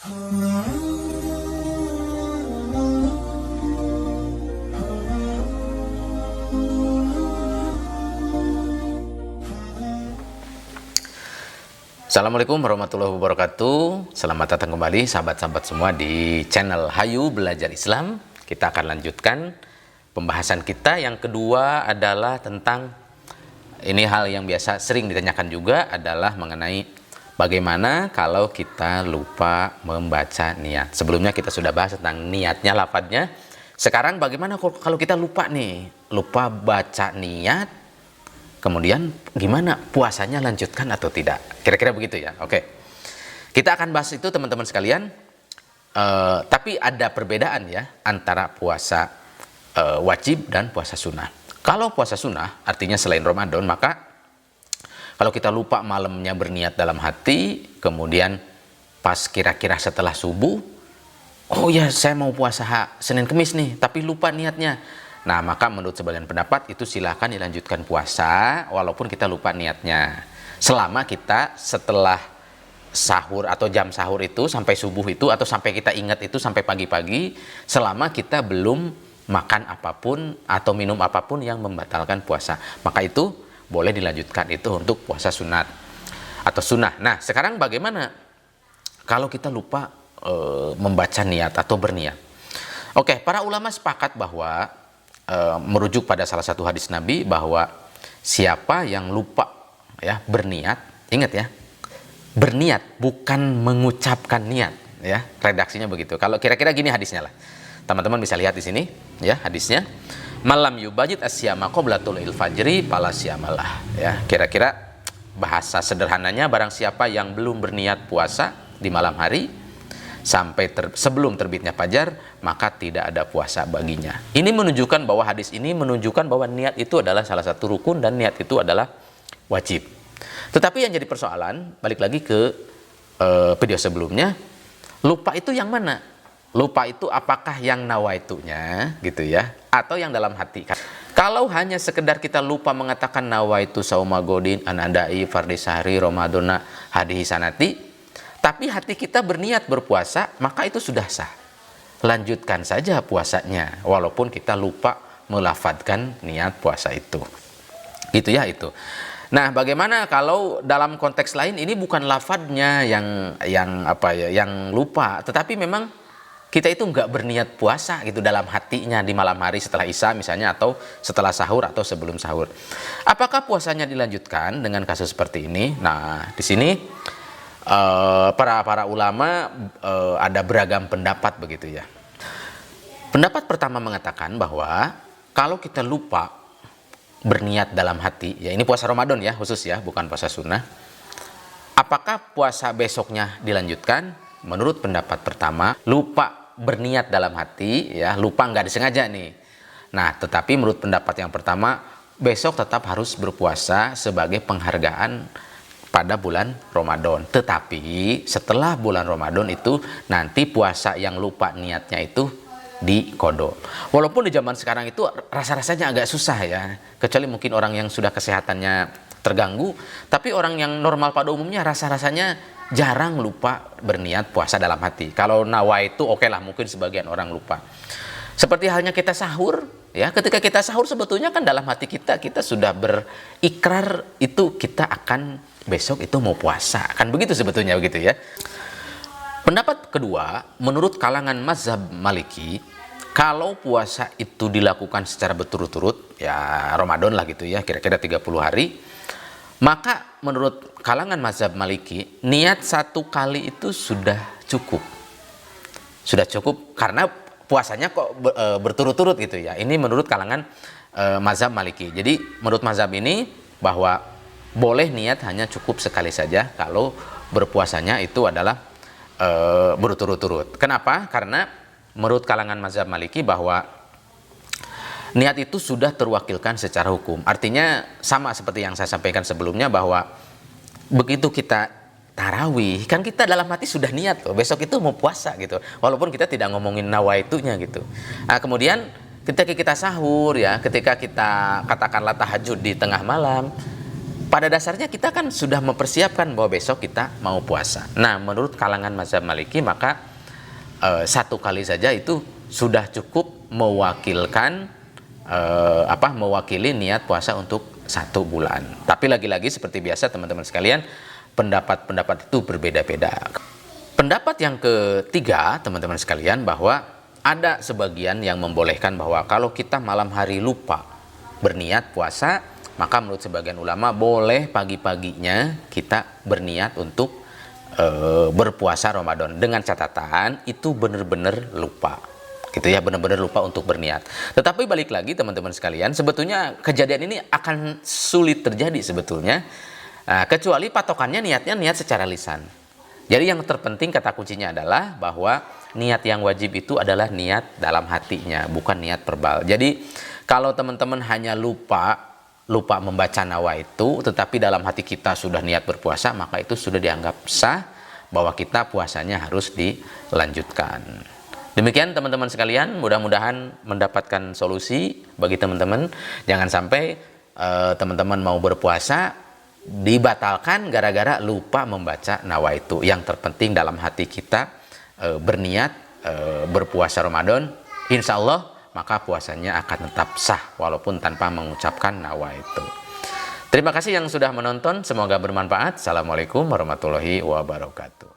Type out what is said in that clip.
Assalamualaikum warahmatullahi wabarakatuh. Selamat datang kembali sahabat-sahabat semua di channel Hayu Belajar Islam. Kita akan lanjutkan pembahasan kita. Yang kedua adalah tentang, ini hal yang biasa sering ditanyakan juga, adalah mengenai bagaimana kalau kita lupa membaca niat. Sebelumnya kita sudah bahas tentang niatnya, lafadznya. Sekarang bagaimana kalau kita lupa nih, lupa baca niat, kemudian gimana puasanya, lanjutkan atau tidak? Kira-kira begitu ya. Oke. Kita akan bahas itu teman-teman sekalian. Tapi ada perbedaan ya antara puasa wajib dan puasa sunnah. Kalau puasa sunnah artinya selain Ramadan, maka kalau kita lupa malamnya berniat dalam hati, kemudian pas kira-kira setelah subuh, oh ya saya mau puasa Senin Kemis nih, tapi lupa niatnya. Nah, maka menurut sebagian pendapat itu silahkan dilanjutkan puasa walaupun kita lupa niatnya. Selama kita setelah sahur atau jam sahur itu sampai subuh itu, atau sampai kita ingat itu sampai pagi-pagi, selama kita belum makan apapun atau minum apapun yang membatalkan puasa, maka itu boleh dilanjutkan, itu untuk puasa sunat atau sunnah. Nah, sekarang bagaimana kalau kita lupa membaca niat atau berniat? Oke, para ulama sepakat bahwa merujuk pada salah satu hadis Nabi bahwa siapa yang lupa ya berniat, ingat ya, berniat bukan mengucapkan niat ya, redaksinya begitu. Kalau kira-kira gini hadisnya lah, teman-teman bisa lihat di sini ya hadisnya, malam yubajid asyama qabla tulil fajri fala syamalah ya. Kira-kira bahasa sederhananya, barang siapa yang belum berniat puasa di malam hari sampai sebelum terbitnya fajar, maka tidak ada puasa baginya. Ini menunjukkan bahwa hadis ini menunjukkan bahwa niat itu adalah salah satu rukun dan niat itu adalah wajib. Tetapi yang jadi persoalan, balik lagi ke video sebelumnya, lupa itu yang mana? Lupa itu apakah yang nawaitunya gitu ya, atau yang dalam hati? Kalau hanya sekedar kita lupa mengatakan nawaitu sauma godin anandai fardhi sahri ramadona hadihi sanati, tapi hati kita berniat berpuasa, maka itu sudah sah. Lanjutkan saja puasanya, walaupun kita lupa melafadzkan niat puasa itu. Gitu ya itu. Nah, bagaimana kalau dalam konteks lain, ini bukan lafadznya yang lupa, tetapi memang kita itu nggak berniat puasa gitu dalam hatinya di malam hari setelah Isya misalnya, atau setelah sahur atau sebelum sahur. Apakah puasanya dilanjutkan dengan kasus seperti ini? Nah, di sini para ulama ada beragam pendapat begitu ya. Pendapat pertama mengatakan bahwa kalau kita lupa berniat dalam hati, ya ini puasa Ramadan ya khusus ya, bukan puasa sunnah, apakah puasa besoknya dilanjutkan? Menurut pendapat pertama, lupa berniat dalam hati ya, lupa nggak disengaja nih. Nah, tetapi menurut pendapat yang pertama, besok tetap harus berpuasa sebagai penghargaan pada bulan Ramadan. Tetapi setelah bulan Ramadan itu nanti puasa yang lupa niatnya itu diqodho. Walaupun di zaman sekarang itu rasa-rasanya agak susah ya, kecuali mungkin orang yang sudah kesehatannya terganggu, tapi orang yang normal pada umumnya rasa-rasanya jarang lupa berniat puasa dalam hati. Kalau nawa itu oke lah, mungkin sebagian orang lupa. Seperti halnya kita sahur ya, ketika kita sahur sebetulnya kan dalam hati kita sudah berikrar itu kita akan besok itu mau puasa, kan begitu sebetulnya begitu ya. Pendapat kedua, menurut kalangan mazhab Maliki, kalau puasa itu dilakukan secara berturut-turut ya, Ramadan lah gitu ya, kira-kira 30 hari, maka menurut kalangan mazhab Maliki, niat satu kali itu sudah cukup. Sudah cukup karena puasanya kok berturut-turut gitu ya. Ini menurut kalangan mazhab Maliki. Jadi menurut mazhab ini bahwa boleh niat hanya cukup sekali saja kalau berpuasanya itu adalah berturut-turut. Kenapa? Karena menurut kalangan mazhab Maliki bahwa niat itu sudah terwakilkan secara hukum. Artinya sama seperti yang saya sampaikan sebelumnya, bahwa begitu kita tarawih, kan kita dalam hati sudah niat loh, besok itu mau puasa gitu, walaupun kita tidak ngomongin nawaitunya gitu. Nah, kemudian ketika kita sahur ya, ketika kita katakanlah tahajud di tengah malam, pada dasarnya kita kan sudah mempersiapkan bahwa besok kita mau puasa. Nah, menurut kalangan mazhab Maliki maka satu kali saja itu sudah cukup mewakilkan mewakili niat puasa untuk 1 bulan. Tapi lagi-lagi seperti biasa teman-teman sekalian, pendapat-pendapat itu berbeda-beda. Pendapat yang ketiga teman-teman sekalian, bahwa ada sebagian yang membolehkan bahwa kalau kita malam hari lupa berniat puasa, maka menurut sebagian ulama boleh pagi-paginya kita berniat untuk berpuasa Ramadan, dengan catatan itu benar-benar lupa. Gitu ya, benar-benar lupa untuk berniat. Tetapi balik lagi teman-teman sekalian, sebetulnya kejadian ini akan sulit terjadi sebetulnya, kecuali patokannya niatnya niat secara lisan. Jadi yang terpenting kata kuncinya adalah bahwa niat yang wajib itu adalah niat dalam hatinya, bukan niat verbal. Jadi kalau teman-teman hanya lupa membaca nawaitu, tetapi dalam hati kita sudah niat berpuasa, maka itu sudah dianggap sah, bahwa kita puasanya harus dilanjutkan. Demikian teman-teman sekalian, mudah-mudahan mendapatkan solusi bagi teman-teman. Jangan sampai teman-teman mau berpuasa dibatalkan gara-gara lupa membaca nawaitu. Yang terpenting dalam hati kita berniat berpuasa Ramadan, insya Allah maka puasanya akan tetap sah walaupun tanpa mengucapkan nawaitu. Terima kasih yang sudah menonton, semoga bermanfaat. Assalamualaikum warahmatullahi wabarakatuh.